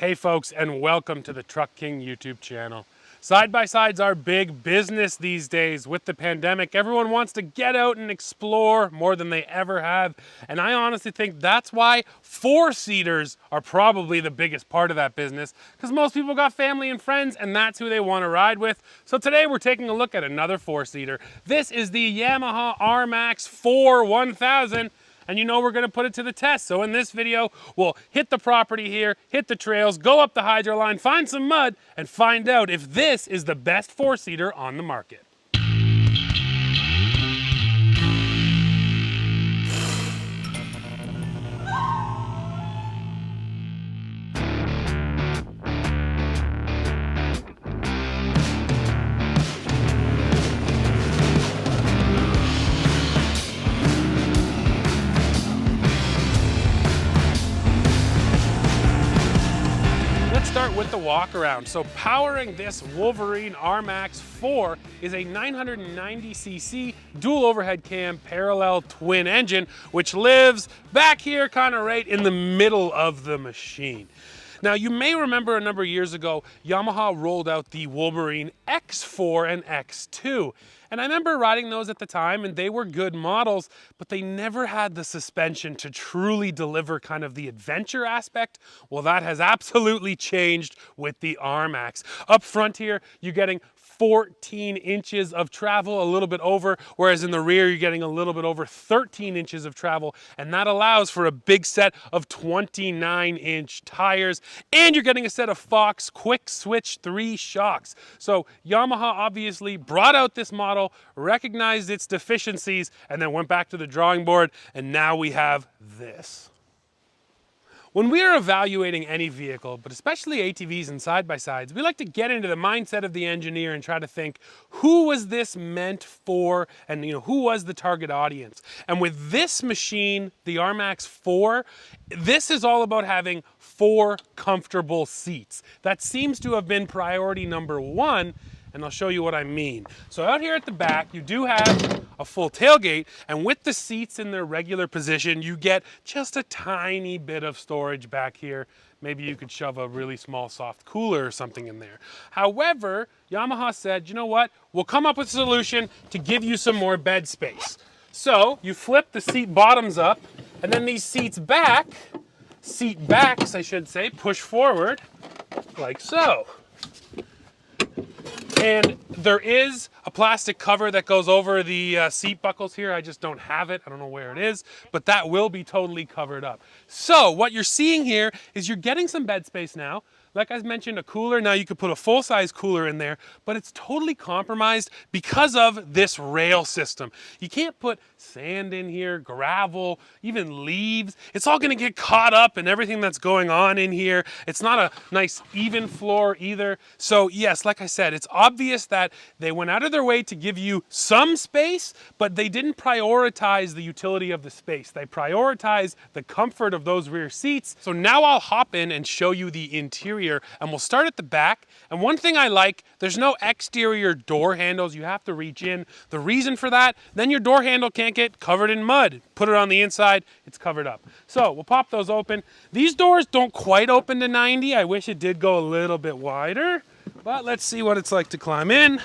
Hey folks, and welcome to the Truck King YouTube channel. Side-by-sides are big business these days. With the pandemic, everyone wants to get out and explore more than they ever have. And I honestly think that's why four-seaters are probably the biggest part of that business, because most people got family and friends, and that's who they want to ride with. So today we're taking a look at another four-seater. This is the Yamaha RMAX4 1000. And you know we're going to put it to the test. So in this video, we'll hit the property here, hit the trails, go up the hydro line, find some mud, and find out if this is the best four-seater on the market. Start with the walkaround. So powering this Wolverine RMAX4 is a 990cc dual overhead cam parallel twin engine, which lives back here kind of right in the middle of the machine. Now, you may remember a number of years ago, Yamaha rolled out the Wolverine X4 and X2. And I remember riding those at the time, and they were good models, but they never had the suspension to truly deliver kind of the adventure aspect. Well, that has absolutely changed with the RMAX. Up front here, you're getting 14 inches of travel, a little bit over, whereas in the rear you're getting a little bit over 13 inches of travel, and that allows for a big set of 29-inch tires, and you're getting a set of Fox quick switch 3 shocks. So Yamaha obviously brought out this model, recognized its deficiencies, and then went back to the drawing board, and now we have this. When we are evaluating any vehicle, but especially ATVs and side-by-sides, we like to get into the mindset of the engineer and try to think, who was this meant for, and who was the target audience? And with this machine, the RMAX4, this is all about having 4 comfortable seats. That seems to have been priority number 1, and I'll show you what I mean. So out here at the back, you do have a full tailgate, and with the seats in their regular position, you get just a tiny bit of storage back here. Maybe you could shove a really small soft cooler or something in there. However, Yamaha said, you know what? We'll come up with a solution to give you some more bed space. So you flip the seat bottoms up, and then these seat backs, I should say, push forward like so. And there is a plastic cover that goes over the seat buckles here. I just don't have it. I don't know where it is, but that will be totally covered up. So what you're seeing here is you're getting some bed space now. Like I mentioned, a cooler. Now you could put a full-size cooler in there, but it's totally compromised because of this rail system. You can't put sand in here, gravel, even leaves. It's all going to get caught up in everything that's going on in here. It's not a nice even floor either. So yes, like I said, it's obvious that they went out of their way to give you some space, but they didn't prioritize the utility of the space. They prioritized the comfort of those rear seats. So now I'll hop in and show you the interior. And we'll start at the back. And one thing I like, there's no exterior door handles. You have to reach in. The reason for that, then your door handle can't get covered in mud. Put it on the inside, it's covered up. So we'll pop those open. These doors don't quite open to 90. I wish it did go a little bit wider, but let's see what it's like to climb in.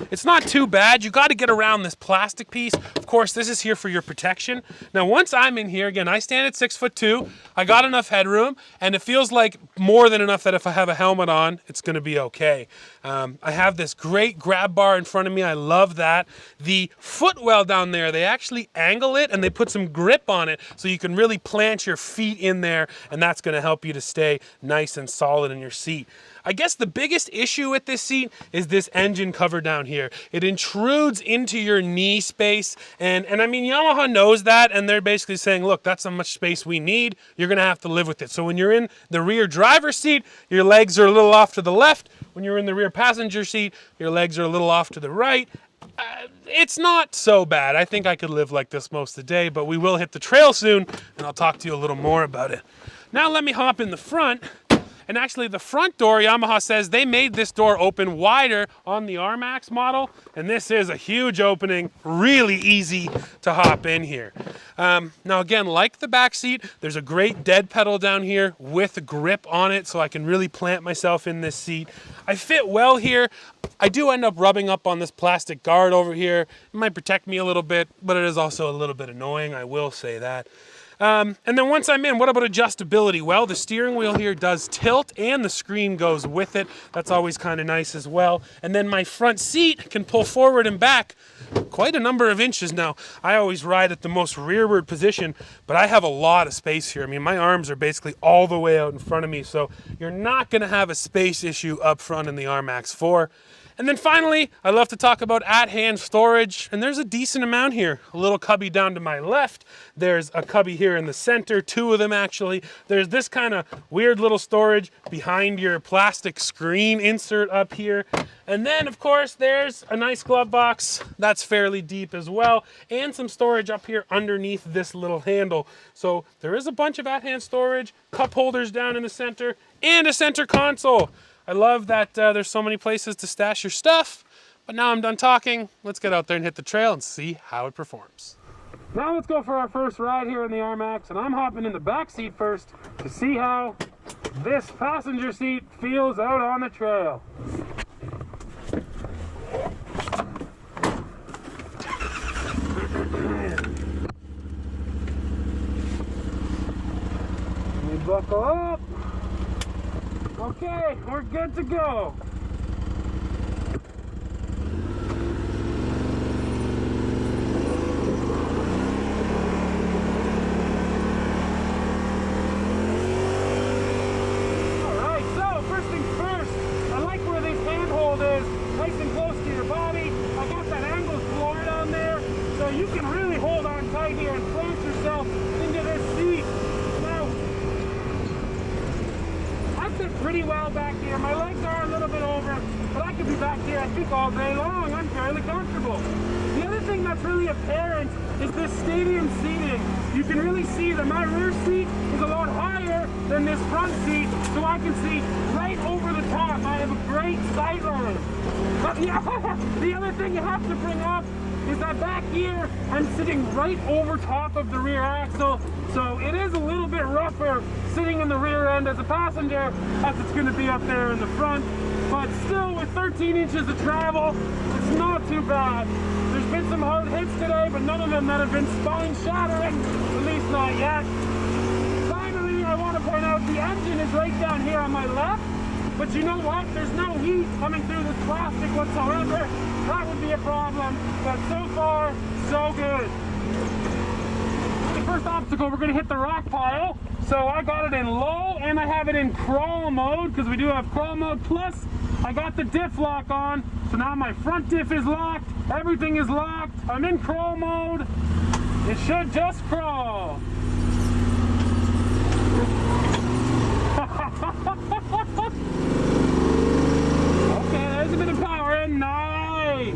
It's not too bad. You got to get around this plastic piece. Of course, this is here for your protection. Now, once I'm in here, again, I stand at 6'2". I got enough headroom, and it feels like more than enough that if I have a helmet on, it's going to be okay. I have this great grab bar in front of me. I love that. The footwell down there, they actually angle it, and they put some grip on it so you can really plant your feet in there, and that's going to help you to stay nice and solid in your seat. I guess the biggest issue with this seat is this engine cover down here. It intrudes into your knee space, and I mean, Yamaha knows that, and they're basically saying, look, that's how much space we need. You're gonna have to live with it. So when you're in the rear driver's seat, your legs are a little off to the left. When you're in the rear passenger seat, your legs are a little off to the right. It's not so bad. I think I could live like this most of the day, but we will hit the trail soon, and I'll talk to you a little more about it. Now let me hop in the front. And actually the front door, Yamaha says they made this door open wider on the RMAX model. And this is a huge opening, really easy to hop in here. Now again, like the back seat, there's a great dead pedal down here with a grip on it so I can really plant myself in this seat. I fit well here. I do end up rubbing up on this plastic guard over here. It might protect me a little bit, but it is also a little bit annoying, I will say that. And then once I'm in, what about adjustability? Well, the steering wheel here does tilt and the screen goes with it. That's always kind of nice as well. And then my front seat can pull forward and back quite a number of inches now. I always ride at the most rearward position, but I have a lot of space here. I mean, my arms are basically all the way out in front of me, so you're not going to have a space issue up front in the RMAX4. And then finally, I love to talk about at-hand storage, and there's a decent amount here. A little cubby down to my left. There's a cubby here in the center, 2 of them actually. There's this kind of weird little storage behind your plastic screen insert up here. And then, of course, there's a nice glove box. That's fairly deep as well, and some storage up here underneath this little handle. So there is a bunch of at-hand storage, cup holders down in the center, and a center console. I love that there's so many places to stash your stuff, but now I'm done talking. Let's get out there and hit the trail and see how it performs. Now let's go for our first ride here in the RMAX, and I'm hopping in the back seat first to see how this passenger seat feels out on the trail. We buckle up. Okay, we're good to go. Alright, so first things first, I like where this handhold is, nice and close to your body. I got that angled floor down there, so you can really hold on tight here and plant yourself into this seat. Pretty well back here. My legs are a little bit over, but I could be back here I think all day long. I'm fairly comfortable. The other thing that's really apparent is this stadium seating. You can really see that my rear seat is a lot higher than this front seat, so I can see right over the top. I have a great sight line. But the other thing you have to bring up is that back here, I'm sitting right over top of the rear axle, so it is a little bit rougher sitting in the rear end as a passenger as it's going to be up there in the front. But still, with 13 inches of travel, it's not too bad. There's been some hard hits today, but none of them that have been spine-shattering, at least not yet. Finally, I want to point out the engine is right down here on my left, but you know what? There's no heat coming through this plastic whatsoever. That would be a problem, but so far, so good. The first obstacle, we're going to hit the rock pile. So I got it in low and I have it in crawl mode, because we do have crawl mode, plus I got the diff lock on. So now my front diff is locked, everything is locked. I'm in crawl mode. It should just crawl. Okay, there's a bit of power in. Nice.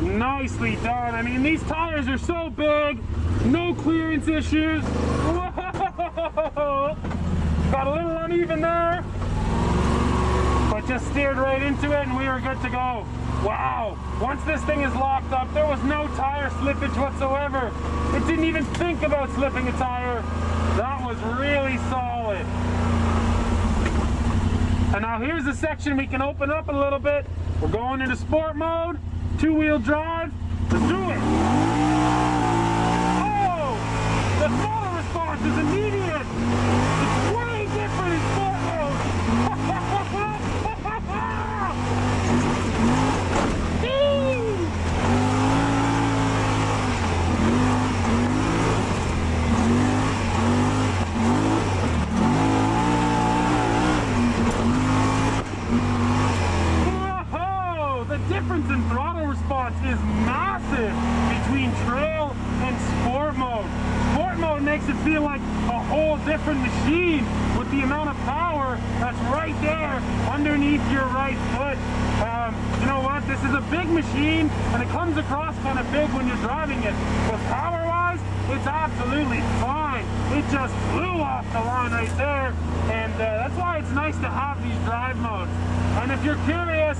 Nicely done. I mean, these tires are so big, no clearance issues. Whoa! Got a little uneven there, but just steered right into it and we were good to go. Wow, once this thing is locked up, there was no tire slippage whatsoever. It didn't even think about slipping a tire. That was really solid. And now here's the section we can open up a little bit. We're going into sport mode, 2-wheel drive. Let's do it. Oh, the throttle response is immediate. It's way different in sport mode. The difference in throttle response is massive between trail and sport mode. Sport mode makes it feel like a whole different machine with the amount of power that's right there underneath your right foot. You know what? This is a big machine, and it comes across kind of big when you're driving it. But power-wise, it's absolutely fine. It just flew off the line right there, and that's why it's nice to have these drive modes. And if you're curious,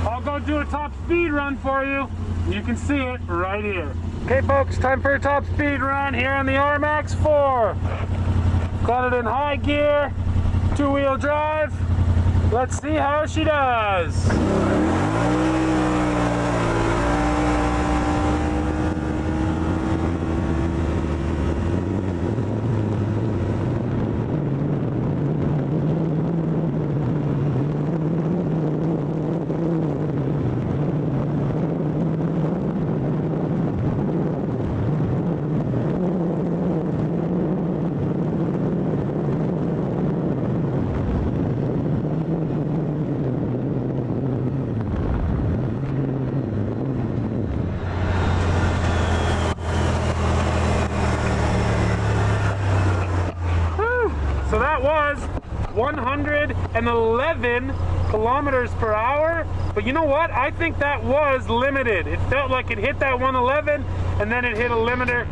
I'll go do a top speed run for you. You can see it right here. Okay, folks, time for a top speed run here on the RMAX4. Got it in high gear, 2-wheel drive. Let's see how she does. So that was 111 kilometers per hour. But you know what? I think that was limited. It felt like it hit that 111 and then it hit a limiter.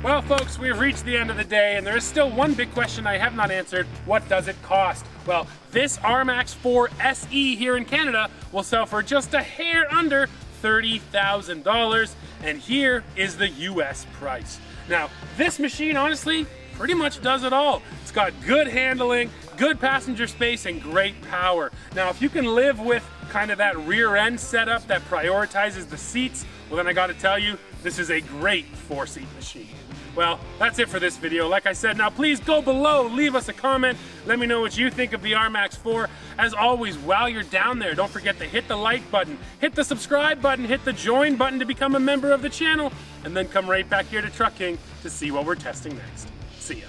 Well, folks, we've reached the end of the day, and there is still one big question I have not answered. What does it cost? Well, this RMAX4 SE here in Canada will sell for just a hair under $30,000, and here is the US price. Now, this machine, honestly, pretty much does it all. It's got good handling, good passenger space, and great power. Now, if you can live with kind of that rear end setup that prioritizes the seats, well, then I gotta tell you, this is a great 4-seat machine. Well, that's it for this video. Like I said, now please go below, leave us a comment. Let me know what you think of the RMAX4. As always, while you're down there, don't forget to hit the like button, hit the subscribe button, hit the join button to become a member of the channel, and then come right back here to Truck King to see what we're testing next. See ya.